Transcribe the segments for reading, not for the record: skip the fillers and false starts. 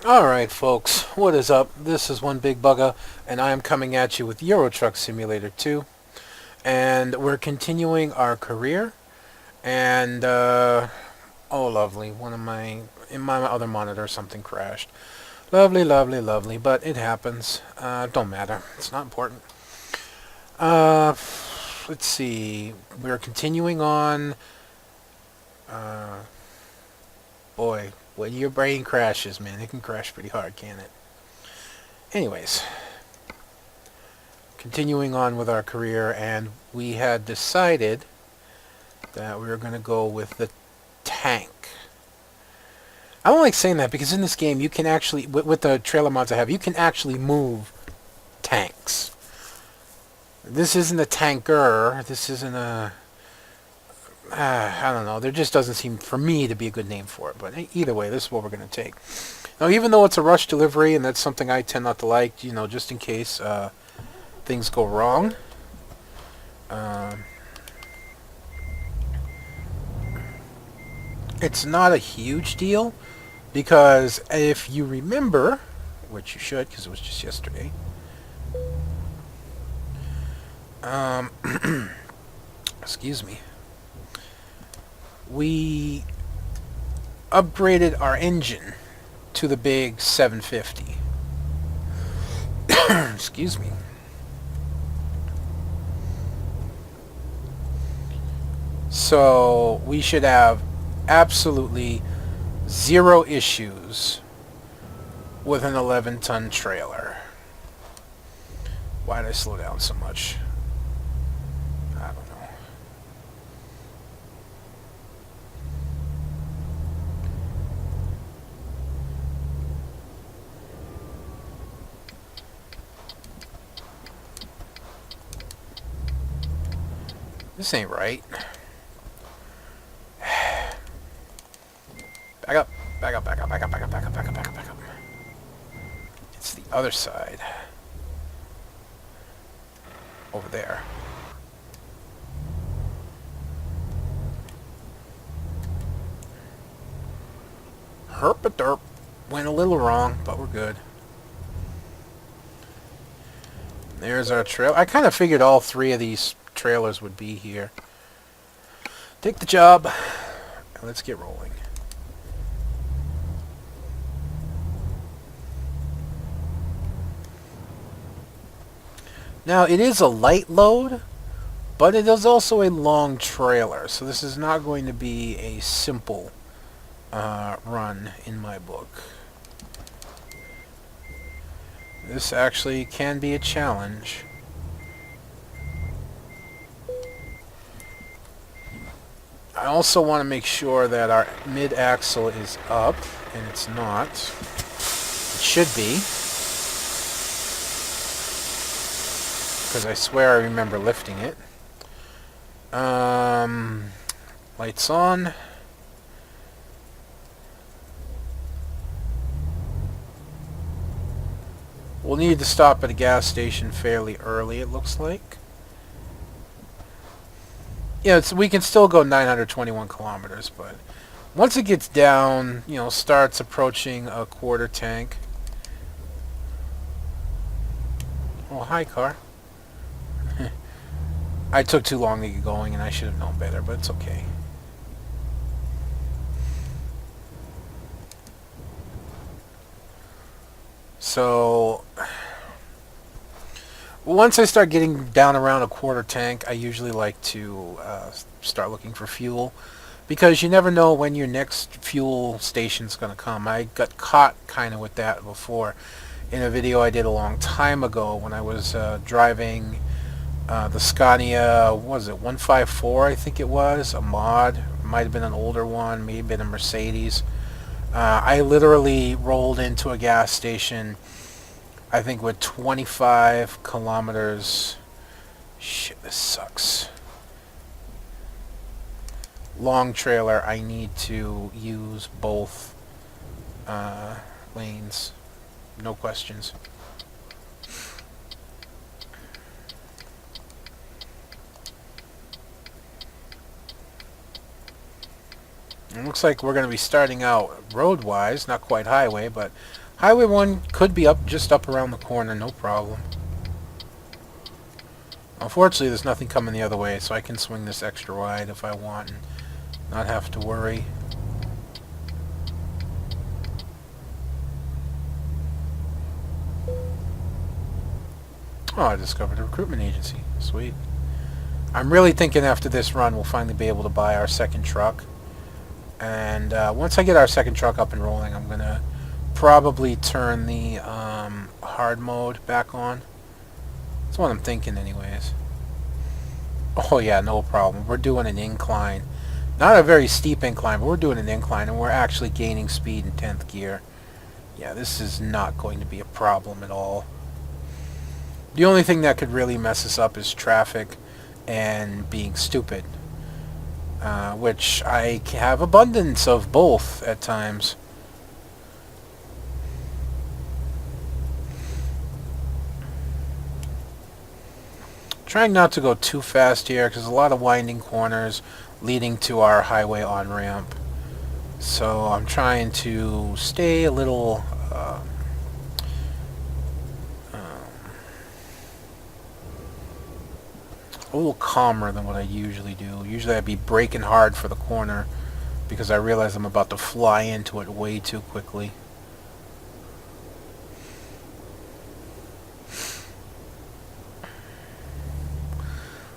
Alright folks, what is up? This is One Big Bugger, and I am coming at you with Euro Truck Simulator 2. And we're continuing our career, and, oh lovely, in my other monitor something crashed. Lovely, lovely, lovely, but it happens. Don't matter, it's not important. Uh, let's see, we're continuing on, uh, boy, when your brain crashes, man, it can crash pretty hard, can't it? Anyways, continuing on with our career, and we had decided that we were going to go with the tank. I don't like saying that because in this game you can actually, with the trailer mods I have, you can actually move tanks. This isn't a tanker. This isn't a... I don't know. There just doesn't seem, for me, to be a good name for it. But either way, this is what we're going to take. Now, even though it's a rush delivery, and that's something I tend not to like, you know, just in case things go wrong. It's not a huge deal, because if you remember, which you should, because it was just yesterday, excuse me, we upgraded our engine to the big 750. Excuse me. So we should have absolutely zero issues with an 11-ton trailer. Why did I slow down so much? I don't know. This ain't right. Back up. Back up, back up, back up, back up, back up, back up, back up, back up. It's the other side. Over there. Herp-a-derp. Went a little wrong, but we're good. There's our trail. I kind of figured all three of these trailers would be here. Take the job, and let's get rolling. Now, it is a light load, but it is also a long trailer, so this is not going to be a simple run in my book. This actually can be a challenge. I also want to make sure that our mid-axle is up, and it's not. It should be. Because I swear I remember lifting it. Lights on. We'll need to stop at a gas station fairly early, it looks like. Yeah, we can still go 921 kilometers, but once it gets down, you know, starts approaching a quarter tank. Oh, hi, car. I took too long to get going, and I should have known better, but it's okay. So, once I start getting down around a quarter tank, I usually like to start looking for fuel, because you never know when your next fuel station's going to come. I got caught kind of with that before in a video I did a long time ago when I was driving the Scania, what was it, 154 I think it was, a mod. It might have been an older one, maybe been a Mercedes. I literally rolled into a gas station, I think with 25 kilometers. Shit, this sucks. Long trailer, I need to use both lanes. No questions. It looks like we're going to be starting out road-wise, not quite highway, but Highway 1 could be up just up around the corner, no problem. Unfortunately, there's nothing coming the other way, so I can swing this extra wide if I want and not have to worry. Oh, I discovered a recruitment agency. Sweet. I'm really thinking after this run we'll finally be able to buy our second truck. And once I get our second truck up and rolling, I'm going to probably turn the hard mode back on. That's what I'm thinking anyways. Oh yeah, no problem. We're doing an incline. Not a very steep incline, but we're doing an incline, and we're actually gaining speed in 10th gear. Yeah, this is not going to be a problem at all. The only thing that could really mess us up is traffic and being stupid. Which I have abundance of both at times. Trying not to go too fast here because there's a lot of winding corners leading to our highway on-ramp. So I'm trying to stay a little calmer than what I usually do. Usually I'd be braking hard for the corner because I realize I'm about to fly into it way too quickly.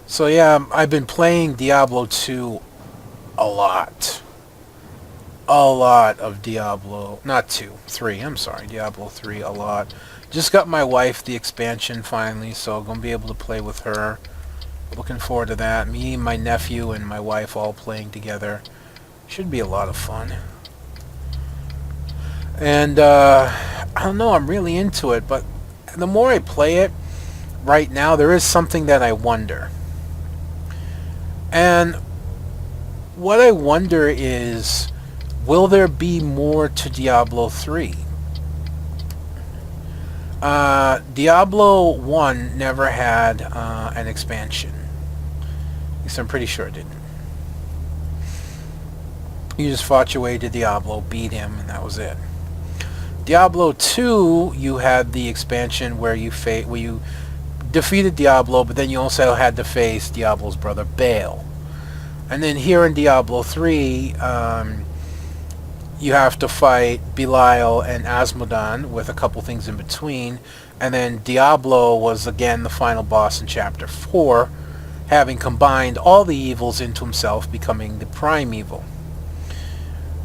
So yeah, I've been playing Diablo 2 a lot. A lot of Diablo, not 2, 3, I'm sorry, Diablo 3 a lot. Just got my wife the expansion finally, so I'm going to be able to play with her. Looking forward to that. Me, my nephew, and my wife all playing together. Should be a lot of fun. And, I don't know, I'm really into it, but the more I play it, right now, there is something that I wonder. And what I wonder is, will there be more to Diablo 3? Diablo 1 never had an expansion. At least I'm pretty sure it didn't. You just fought your way to Diablo, beat him, and that was it. Diablo 2, you had the expansion where you defeated Diablo, but then you also had to face Diablo's brother Baal. And then here in Diablo 3, you have to fight Belial and Asmodan with a couple things in between. And then Diablo was again the final boss in Chapter 4, having combined all the evils into himself, becoming the prime evil.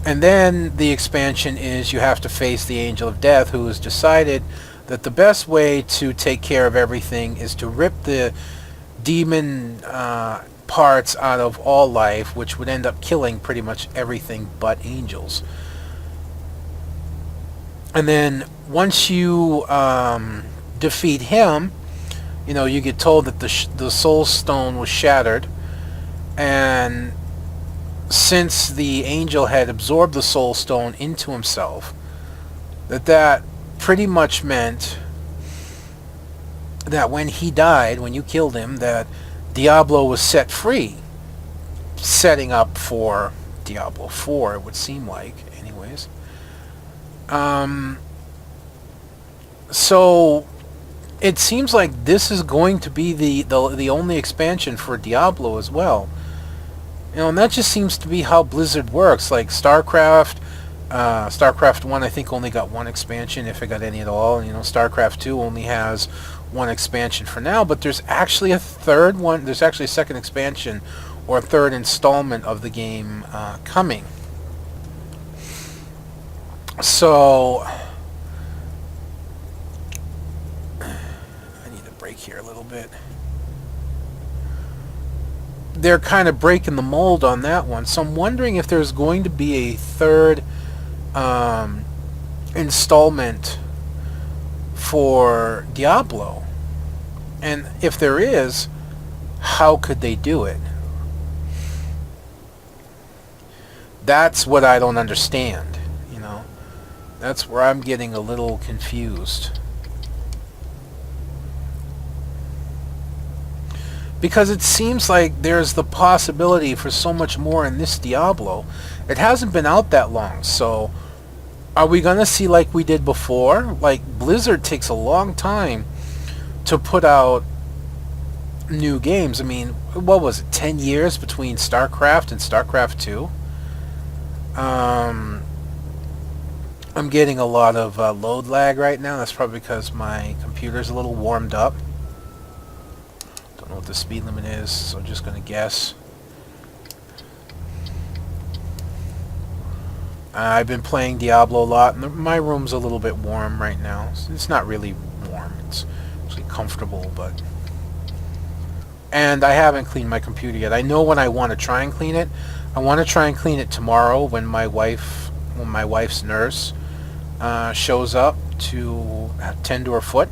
And then the expansion is you have to face the Angel of Death, who has decided that the best way to take care of everything is to rip the demon parts out of all life, which would end up killing pretty much everything but angels. And then once you defeat him, you know, you get told that the soul stone was shattered, and since the angel had absorbed the soul stone into himself, that pretty much meant that when he died, when you killed him, that Diablo was set free, setting up for Diablo 4, it would seem like, anyways. So it seems like this is going to be the only expansion for Diablo as well. You know, and that just seems to be how Blizzard works. Like StarCraft 1 I think only got one expansion, if it got any at all. You know, StarCraft 2 only has one expansion for now, but there's actually a third one. There's actually a second expansion or a third installment of the game coming. So I need to brake here a little bit. They're kind of breaking the mold on that one, so I'm wondering if there's going to be a third installment for Diablo, and if there is, how could they do it? That's what I don't understand. You know, that's where I'm getting a little confused. because it seems like there's the possibility for so much more in this Diablo. It hasn't been out that long, so are we gonna see like we did before? Like, Blizzard takes a long time to put out new games. I mean, what was it, 10 years between StarCraft and StarCraft 2? I'm getting a lot of load lag right now. That's probably because my computer's a little warmed up. Don't know what the speed limit is, so I'm just going to guess. I've been playing Diablo a lot, and my room's a little bit warm right now. It's not really warm. It's actually comfortable, but... And I haven't cleaned my computer yet. I know when I want to try and clean it. I want to try and clean it tomorrow when my wife's nurse shows up to tend to her foot.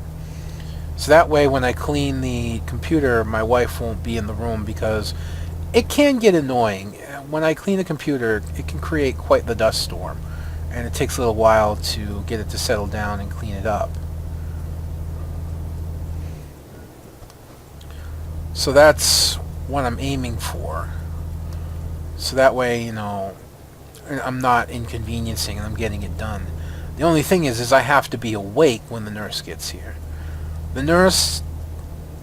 So that way when I clean the computer, my wife won't be in the room, because it can get annoying. When I clean a computer, it can create quite the dust storm, and it takes a little while to get it to settle down and clean it up. So that's what I'm aiming for. So that way, you know, I'm not inconveniencing and I'm getting it done. The only thing is I have to be awake when the nurse gets here. The nurse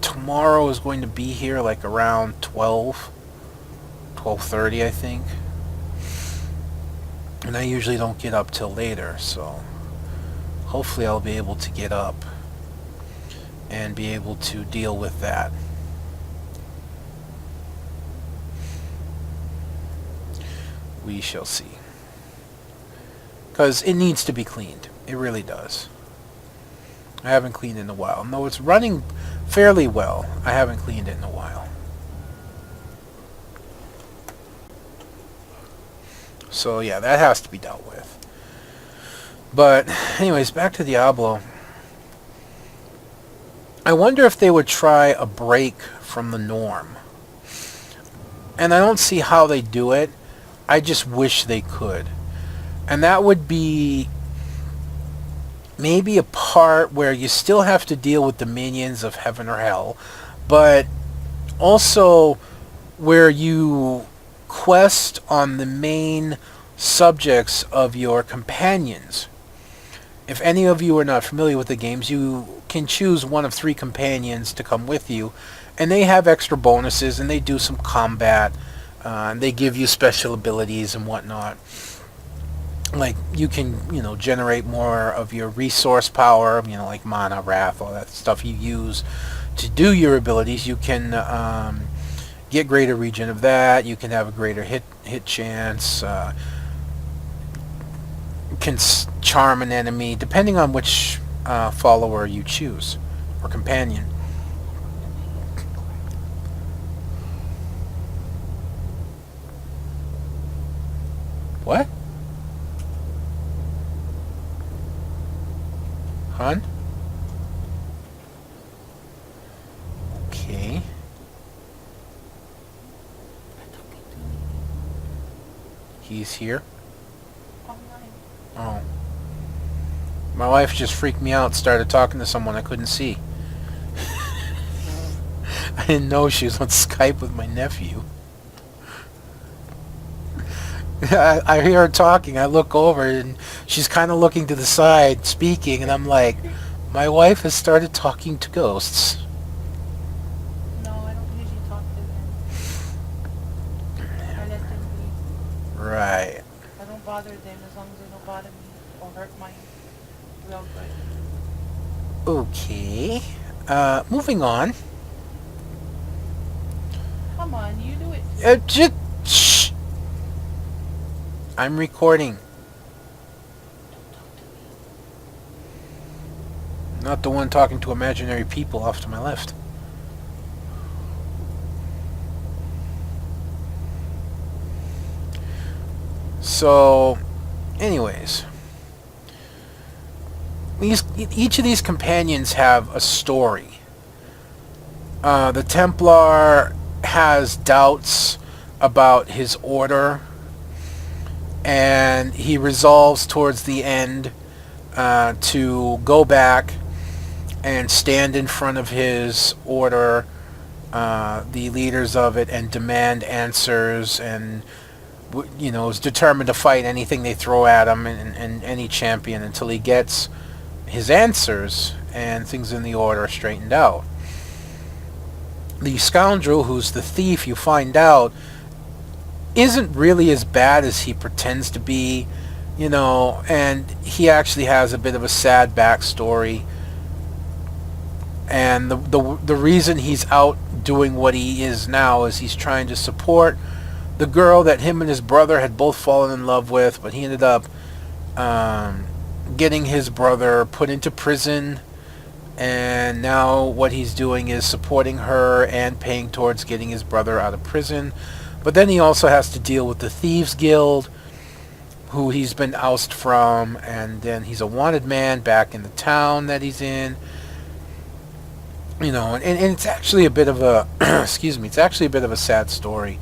tomorrow is going to be here like around 12:30, I think. And I usually don't get up till later, so hopefully I'll be able to get up and be able to deal with that. We shall see. Because it needs to be cleaned. It really does. I haven't cleaned it in a while. No, it's running fairly well. I haven't cleaned it in a while. So yeah, that has to be dealt with. But anyways, back to Diablo. I wonder if they would try a break from the norm. And I don't see how they do it. I just wish they could. And that would be maybe a part where you still have to deal with the minions of heaven or hell, but also where you quest on the main subjects of your companions. If any of you are not familiar with the games, you can choose one of 3 companions to come with you, and they have extra bonuses, and they do some combat. They give you special abilities and whatnot. Like, you can, you know, generate more of your resource power, you know, like mana, wrath, all that stuff you use to do your abilities. You can get greater regen of that. You can have a greater hit chance. You can charm an enemy, depending on which follower you choose, or companion. What? Hun? Okay. He's here? Oh. My wife just freaked me out, started talking to someone I couldn't see. I didn't know she was on Skype with my nephew. I hear her talking. I look over and she's kind of looking to the side, speaking, and I'm like, my wife has started talking to ghosts. No, I don't usually talk to them. I let them be. Right. I don't bother them as long as they don't bother me or hurt my real good. Okay. Moving on. Come on, you do it. Just shh. I'm recording. Not the one talking to imaginary people off to my left. So, anyways, each of these companions have a story. The Templar has doubts about his order, and he resolves towards the end to go back and stand in front of his order the leaders of it and demand answers, and is determined to fight anything they throw at him, and any champion, until he gets his answers and things in the order are straightened out. The scoundrel, who's the thief, you find out, isn't really as bad as he pretends to be, and he actually has a bit of a sad backstory. And the reason he's out doing what he is now is he's trying to support the girl that him and his brother had both fallen in love with, but he ended up getting his brother put into prison, and now what he's doing is supporting her and paying towards getting his brother out of prison. But then he also has to deal with the Thieves Guild, who he's been ousted from, and then he's a wanted man back in the town that he's in. And it's actually a bit of a excuse me, it's actually a bit of a sad story.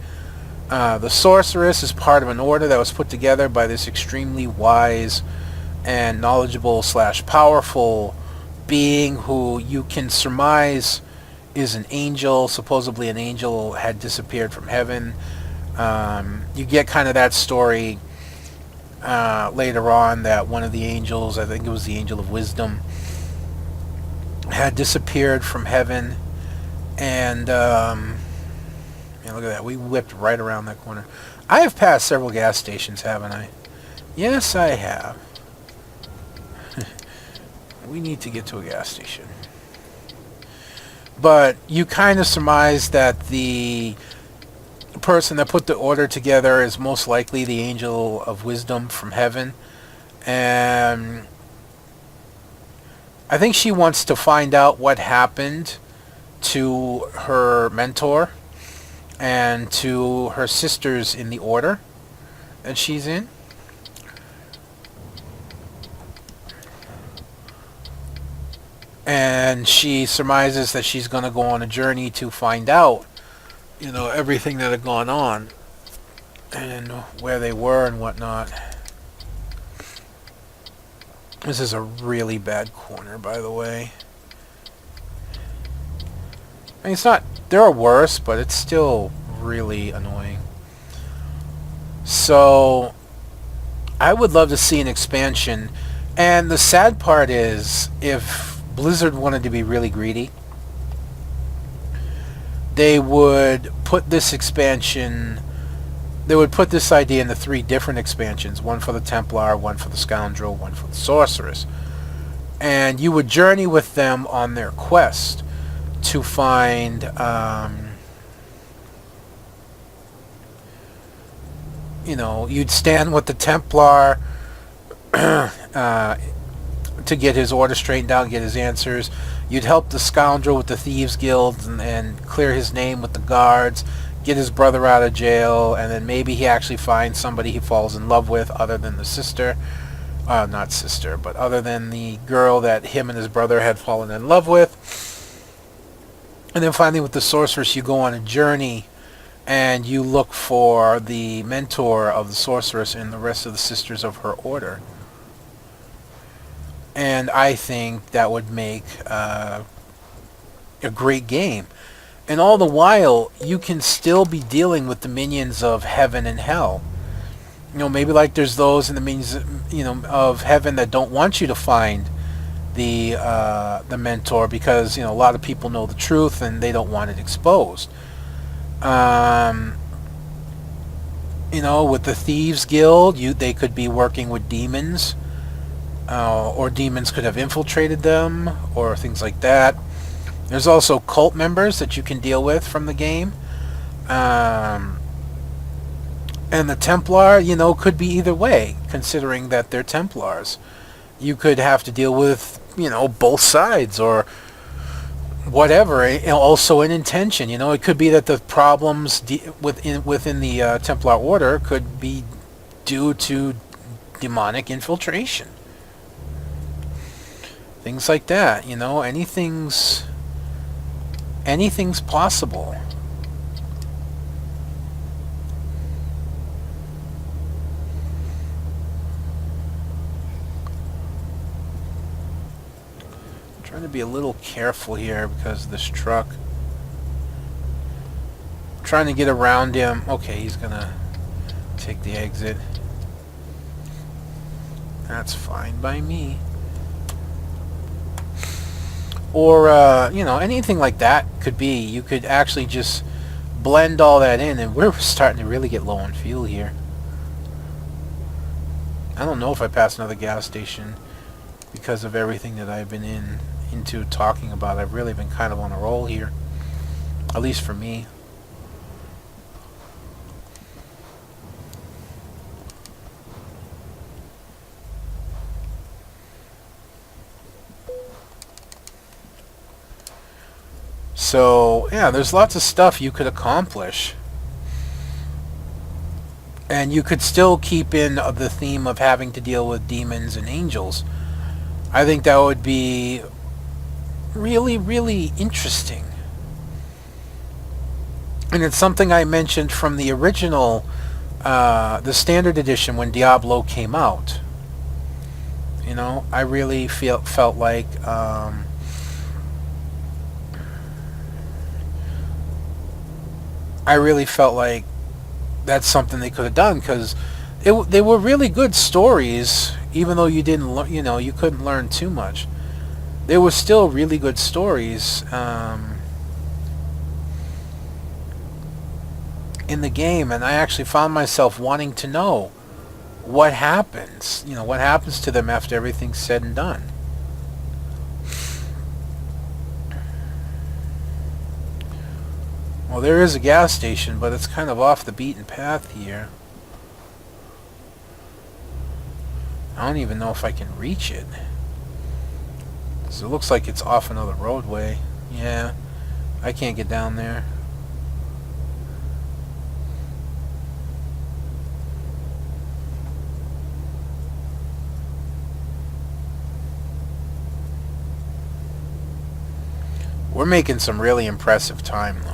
The sorceress is part of an order that was put together by this extremely wise and knowledgeable / powerful being, who you can surmise is an angel. Supposedly an angel had disappeared from heaven. You get kind of that story later on, that one of the angels, I think it was the angel of wisdom, had disappeared from heaven. And look at that, we whipped right around that corner. I have passed several gas stations, haven't I? Yes, I have. We need to get to a gas station. But you kind of surmise that the person that put the order together is most likely the angel of wisdom from heaven. And I think she wants to find out what happened to her mentor and to her sisters in the order that she's in. And she surmises that she's going to go on a journey to find out, everything that had gone on and where they were and whatnot. This is a really bad corner, by the way. I mean, it's not... There are worse, but it's still really annoying. So, I would love to see an expansion. And the sad part is, if Blizzard wanted to be really greedy, they would put this expansion... They would put this idea into 3 different expansions. One for the Templar, one for the Scoundrel, one for the Sorceress. And you would journey with them on their quest to find... you'd stand with the Templar to get his order straightened out, get his answers. You'd help the Scoundrel with the Thieves Guild and clear his name with the guards, get his brother out of jail, and then maybe he actually finds somebody he falls in love with other than the sister. Not sister, but other than the girl that him and his brother had fallen in love with. And then finally with the Sorceress, you go on a journey and you look for the mentor of the Sorceress and the rest of the sisters of her order. And I think that would make a great game. And all the while, you can still be dealing with the minions of heaven and hell. Maybe like there's those in the minions, of heaven that don't want you to find the mentor because, a lot of people know the truth and they don't want it exposed. With the Thieves Guild, they could be working with demons, or demons could have infiltrated them, or things like that. There's also cult members that you can deal with from the game. And the Templar, could be either way, considering that they're Templars. You could have to deal with, both sides, or whatever. Also an intention. It could be that the problems within the Templar Order could be due to demonic infiltration. Things like that, anything's possible. I'm trying to be a little careful here because of this truck. trying to get around him. Okay, he's gonna take the exit. That's fine by me. Or, you know, anything like that could be. You could actually just blend all that in, and we're starting to really get low on fuel here. I don't know if I pass another gas station because of everything that I've been into talking about. I've really been kind of on a roll here, at least for me. So, yeah, there's lots of stuff you could accomplish. And you could still keep in the theme of having to deal with demons and angels. I think that would be really, really interesting. And it's something I mentioned from the original, the standard edition when Diablo came out. You know, I really felt like that's something they could have done, because they were really good stories, even though you didn't you couldn't learn too much. They were still really good stories in the game, and I actually found myself wanting to know what happens. You know, what happens to them after everything's said and done. Well, there is a gas station, but it's kind of off the beaten path here. I don't even know if I can reach it. So it looks like it's off another roadway. Yeah, I can't get down there. We're making some really impressive time, though.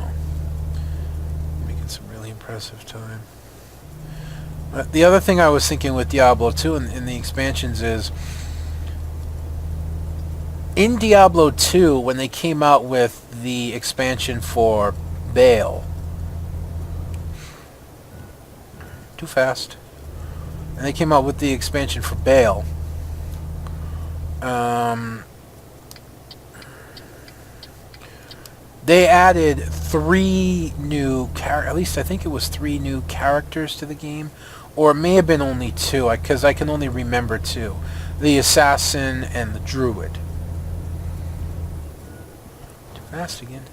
Impressive time. The other thing I was thinking with Diablo 2 in the expansions is, in Diablo 2, when they came out with the expansion for Baal, too fast, and they came out with the expansion for Baal, they added at least I think it was 3 new characters to the game, or it may have been only 2, because I can only remember 2. The assassin and the druid. Too fast again.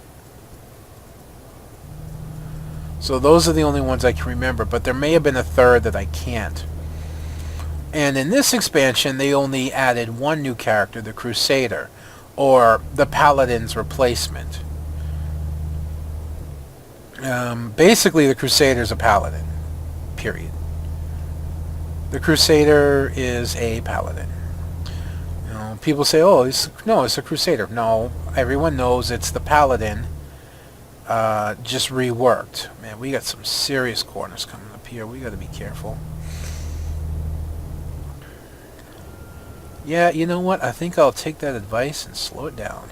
So those are the only ones I can remember, but there may have been a third that I can't. And in this expansion, they only added 1 new character, the Crusader, or the Paladin's replacement. Basically, the Crusader is a paladin. Period. The Crusader is a paladin. You know, people say, "Oh, it's a Crusader." No, everyone knows it's the paladin, just reworked. Man, we got some serious corners coming up here. We got to be careful. Yeah, you know what? I think I'll take that advice and slow it down.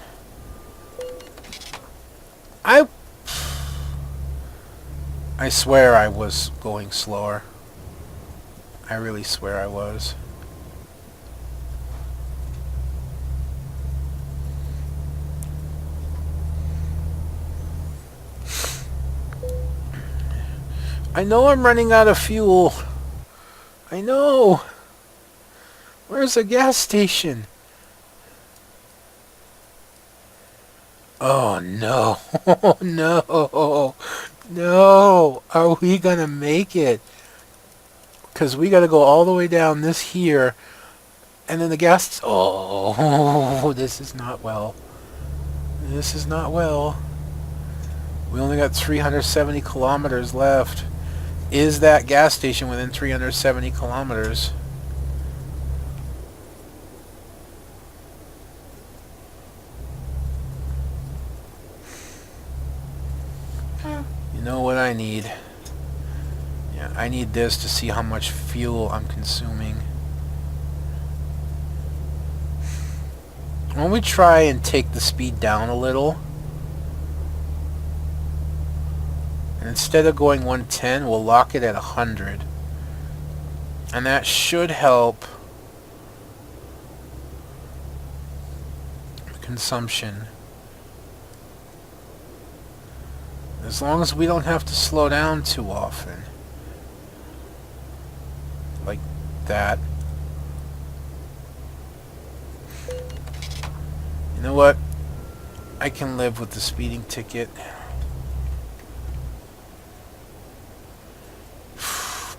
I swear I was going slower. I really swear I was. I know I'm running out of fuel. I know. Where's the gas station? Oh no. No. No, are we gonna make it? Because we gotta go all the way down this here, and then the gas... Oh, this is not well. This is not well. We only got 370 kilometers left. Is that gas station within 370 kilometers? You know what I need? Yeah, I need this to see how much fuel I'm consuming. Why don't we try and take the speed down a little? And instead of going 110, we'll lock it at 100. And that should help consumption. As long as we don't have to slow down too often. Like that. You know what? I can live with the speeding ticket.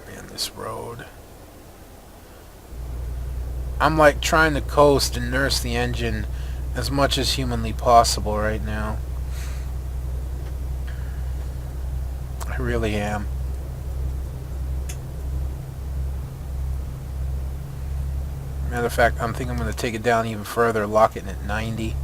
Man, this road. I'm like trying to coast and nurse the engine as much as humanly possible right now. I really am. Matter of fact, I'm thinking I'm going to take it down even further, lock it in at 90.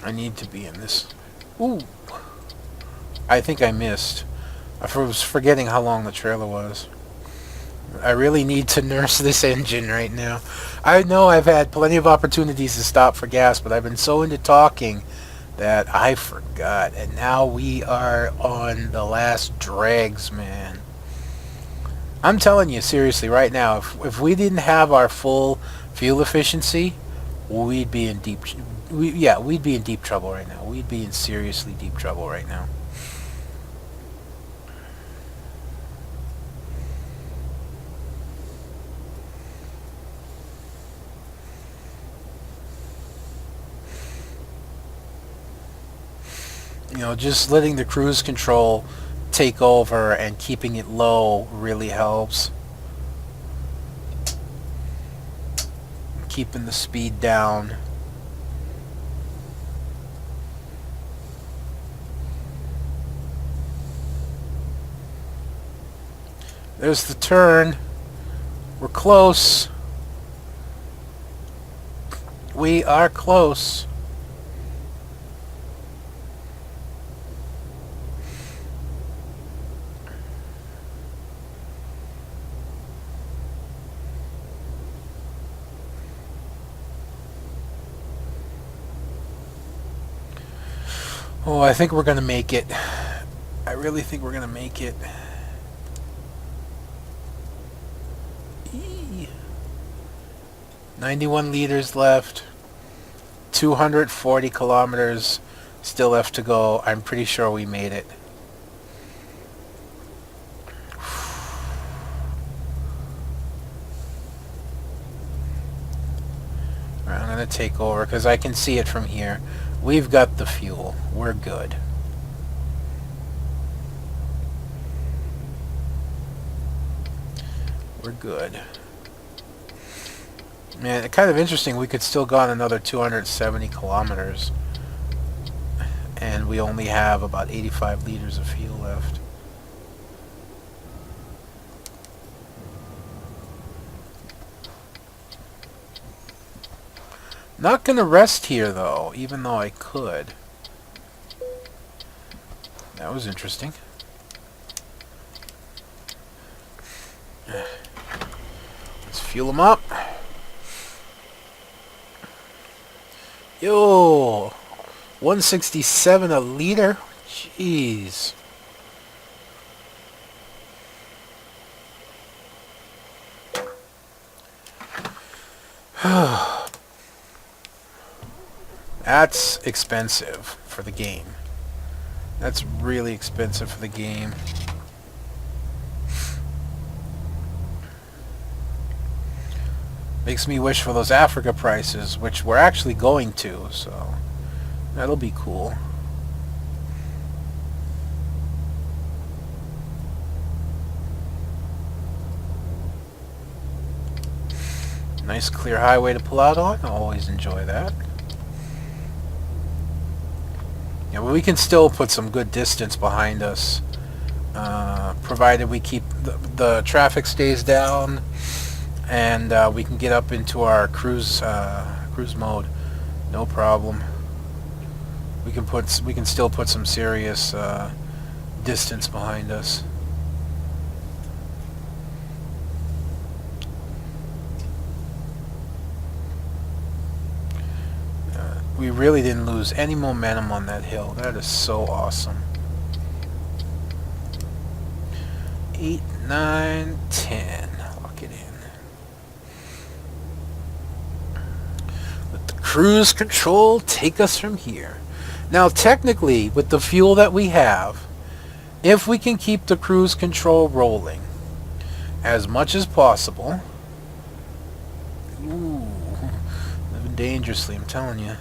I need to be in this. Ooh. I think I missed. I was forgetting how long the trailer was. I really need to nurse this engine right now. I know I've had plenty of opportunities to stop for gas, but I've been so into talking that I forgot. And now we are on the last dregs, man. I'm telling you, seriously, right now, if we didn't have our full fuel efficiency, we'd be in deep... we'd be in deep trouble right now. We'd be in seriously deep trouble right now. You know, just letting the cruise control take over and keeping it low really helps. Keeping the speed down. There's the turn. We're close. We are close. Oh, I think we're going to make it. I really think we're going to make it. 91 liters left. 240 kilometers still left to go. I'm pretty sure we made it. Alright, I'm going to take over because I can see it from here. We've got the fuel. We're good. We're good. Man, it's kind of interesting. We could still go on another 270 kilometers. And we only have about 85 liters of fuel left. Not gonna rest here though, even though I could. That was interesting. Let's fuel them up. Yo, 167 a liter. Jeez. That's expensive for the game. That's really expensive for the game. Makes me wish for those Africa prices, which we're actually going to, so that'll be cool. Nice clear highway to pull out on. I always enjoy that. Yeah, but we can still put some good distance behind us, provided we keep the traffic stays down, and we can get up into our cruise mode, no problem. We can still put some serious distance behind us. We really didn't lose any momentum on that hill. That is so awesome. 8, 9, 10. Lock it in. Let the cruise control take us from here. Now, technically, with the fuel that we have, if we can keep the cruise control rolling as much as possible... Ooh, living dangerously, I'm telling you.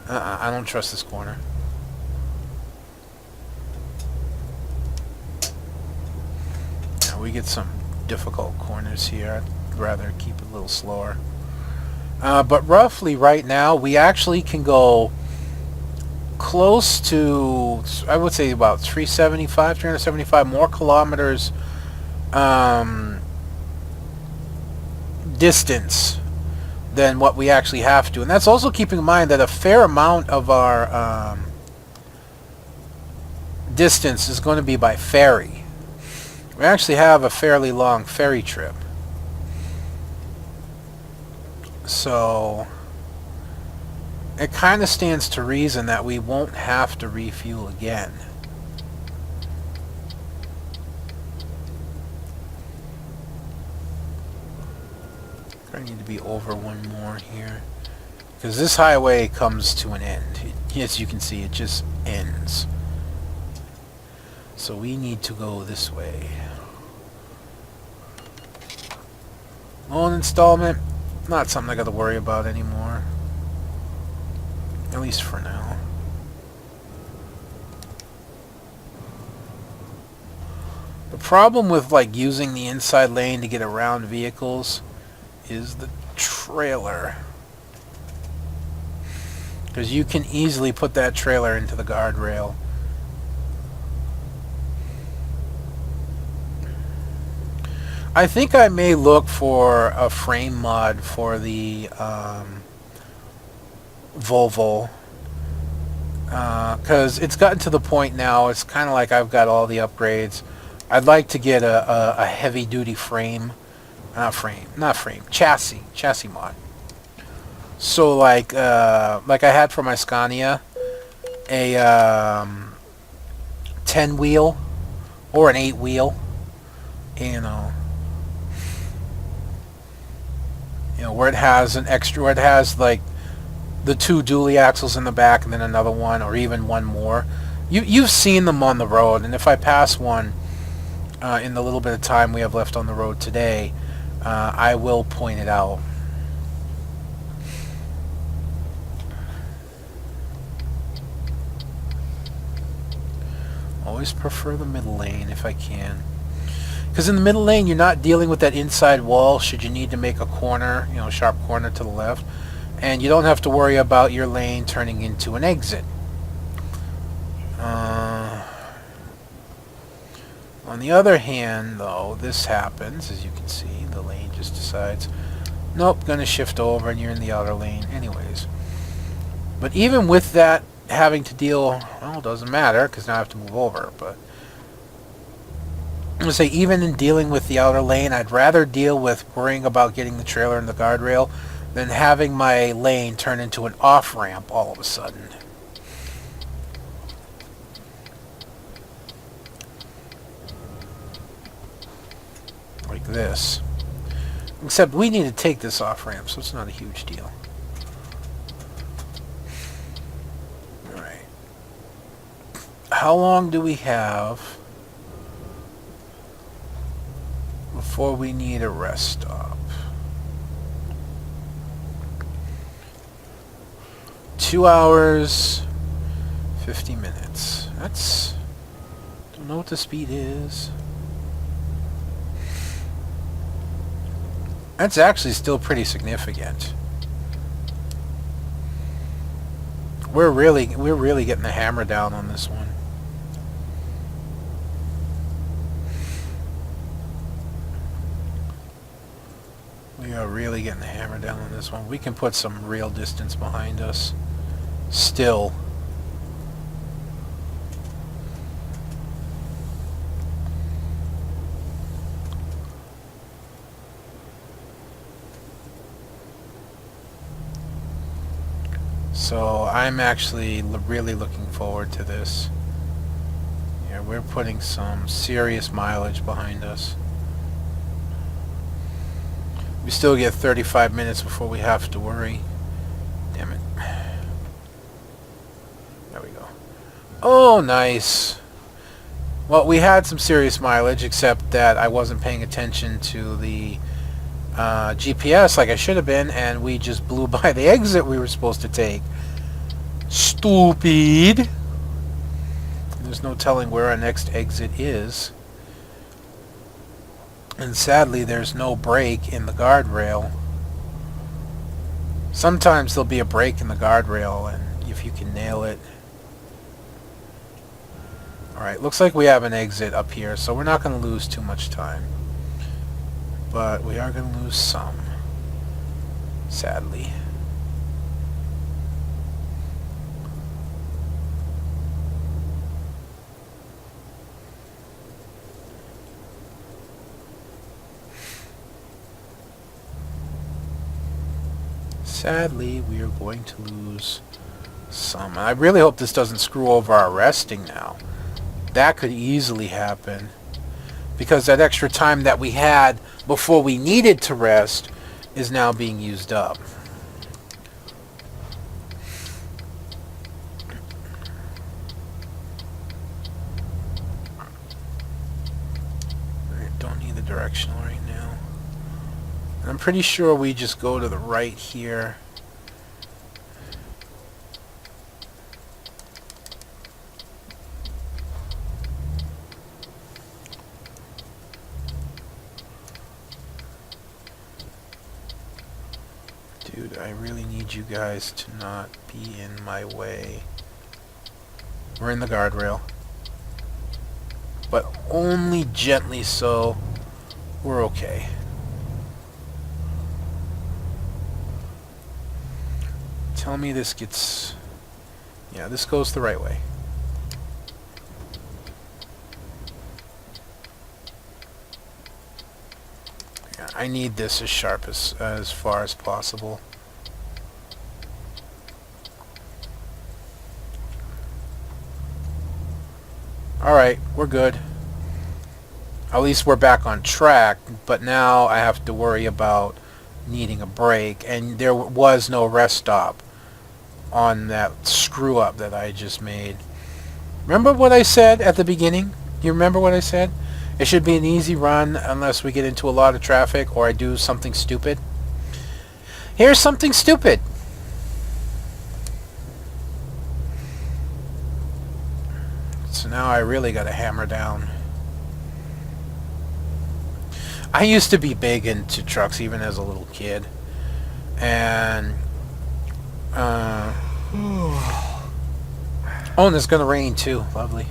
I don't trust this corner. Yeah, we get some difficult corners here. I'd rather keep it a little slower. But roughly right now, we actually can go close to, I would say about 375 more kilometers distance than what we actually have to. And that's also keeping in mind that a fair amount of our distance is going to be by ferry. We actually have a fairly long ferry trip. So it kind of stands to reason that we won't have to refuel again. I need to be over one more here, because this highway comes to an end. As you can see, it just ends. So we need to go this way. Loan installment, not something I got to worry about anymore. At least for now. The problem with like using the inside lane to get around vehicles is the trailer. Because you can easily put that trailer into the guardrail. I think I may look for a frame mod for the Volvo. Because it's gotten to the point now, it's kind of like I've got all the upgrades. I'd like to get a heavy-duty frame. Chassis mod. So like I had for my Scania, a 10 wheel or an 8 wheel, you know, where it has an extra, where it has like the 2 dually axles in the back and then another one, or even one more. You've seen them on the road, and if I pass one in the little bit of time we have left on the road today, I will point it out. Always prefer the middle lane if I can. Because in the middle lane, you're not dealing with that inside wall should you need to make a corner, sharp corner to the left. And you don't have to worry about your lane turning into an exit. On the other hand, though, this happens, as you can see. The lane just decides, nope, gonna shift over, and you're in the outer lane anyways. But even with that having to deal, well, it doesn't matter, because now I have to move over, but I'm going to say, even in dealing with the outer lane, I'd rather deal with worrying about getting the trailer in the guardrail than having my lane turn into an off-ramp all of a sudden. Like this. Except we need to take this off-ramp, so it's not a huge deal. Alright. How long do we have before we need a rest stop? 2 hours, 50 minutes. Don't know what the speed is. That's actually still pretty significant. We're really getting the hammer down on this one. We are really getting the hammer down on this one. We can put some real distance behind us. Still. So I'm actually really looking forward to this. Yeah, we're putting some serious mileage behind us. We still get 35 minutes before we have to worry. Damn it. There we go. Oh, nice. Well, we had some serious mileage, except that I wasn't paying attention to the GPS like I should have been, and we just blew by the exit we were supposed to take. Stupid. There's no telling where our next exit is. And sadly, there's no break in the guardrail. Sometimes there'll be a break in the guardrail, and if you can nail it. Alright, looks like we have an exit up here, so we're not going to lose too much time. But we are going to lose some. Sadly. Sadly, we are going to lose some. And I really hope this doesn't screw over our resting now. That could easily happen. Because that extra time that we had before we needed to rest is now being used up. I don't need the directional right now. And I'm pretty sure we just go to the right here. Dude, I really need you guys to not be in my way. We're in the guardrail. But only gently so. We're okay. Tell me this gets... Yeah, this goes the right way. Yeah, I need this as sharp as far as possible. Alright, we're good. At least we're back on track, but now I have to worry about needing a break, and there was no rest stop on that screw up that I just made. Remember what I said at the beginning? You remember what I said? It should be an easy run unless we get into a lot of traffic or I do something stupid. Here's something stupid. So now I really got to hammer down. I used to be big into trucks even as a little kid. And oh, and it's gonna rain too. Lovely.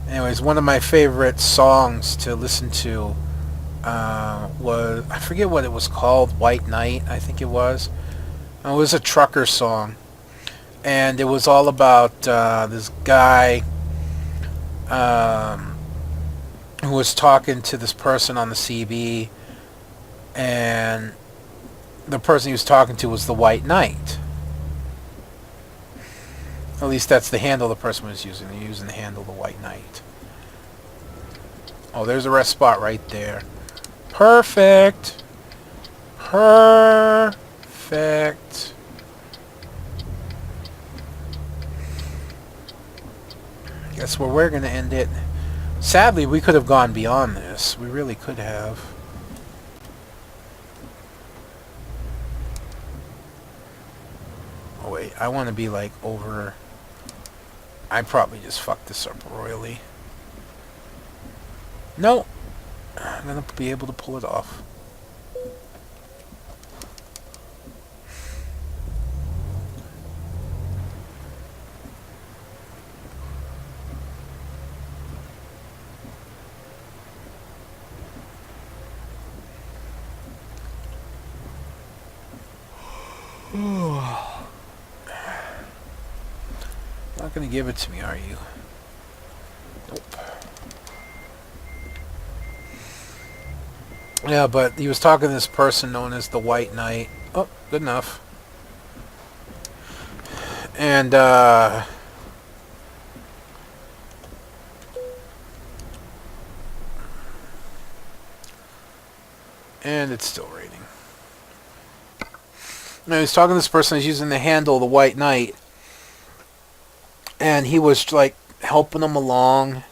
Anyways, one of my favorite songs to listen to was, I forget what it was called, White Knight, I think it was. It was a trucker song, and it was all about this guy who was talking to this person on the CB, and the person he was talking to was the White Knight. At least that's the handle the person was using. They're using the handle the White Knight. Oh, there's a rest spot right there. Perfect. Perfect. Guess where we're going to end it. Sadly, we could have gone beyond this. We really could have. Oh wait, I want to be like over... I probably just fucked this up royally. No! I'm going to be able to pull it off. Not going to give it to me, are you? Nope. Yeah, but he was talking to this person known as the White Knight. Oh, good enough. And and it's still raining. And I was talking to this person who's using the handle of the White Knight, and he was like helping them along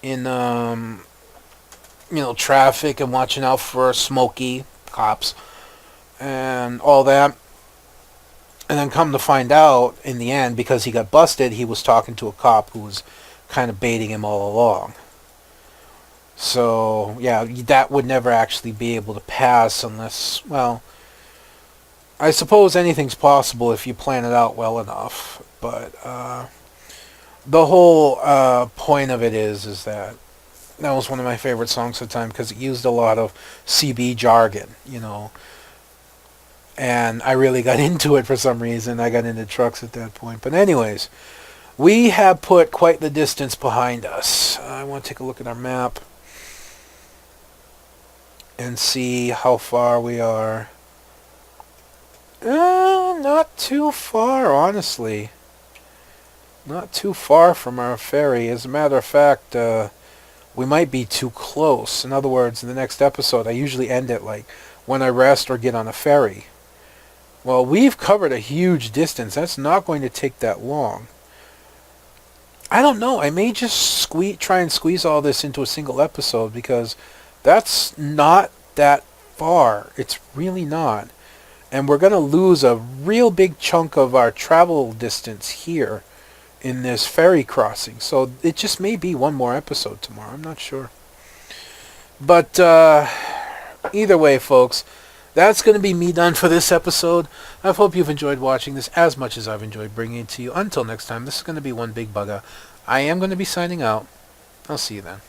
in traffic and watching out for Smokey cops and all that. And then come to find out in the end, because he got busted, he was talking to a cop who was kind of baiting him all along. So, yeah, that would never actually be able to pass unless, well, I suppose anything's possible if you plan it out well enough. But the whole point of it is that was one of my favorite songs of the time because it used a lot of CB jargon, and I really got into it for some reason. I got into trucks at that point. But anyways, we have put quite the distance behind us. I want to take a look at our map and see how far we are. Not too far, honestly. Not too far from our ferry. As a matter of fact, we might be too close. In other words, in the next episode, I usually end it like when I rest or get on a ferry. Well, we've covered a huge distance. That's not going to take that long. I don't know. I may just try and squeeze all this into a single episode because that's not that far. It's really not. And we're going to lose a real big chunk of our travel distance here in this ferry crossing. So it just may be one more episode tomorrow. I'm not sure. But either way, folks, that's going to be me done for this episode. I hope you've enjoyed watching this as much as I've enjoyed bringing it to you. Until next time, this is going to be one big bugger. I am going to be signing out. I'll see you then.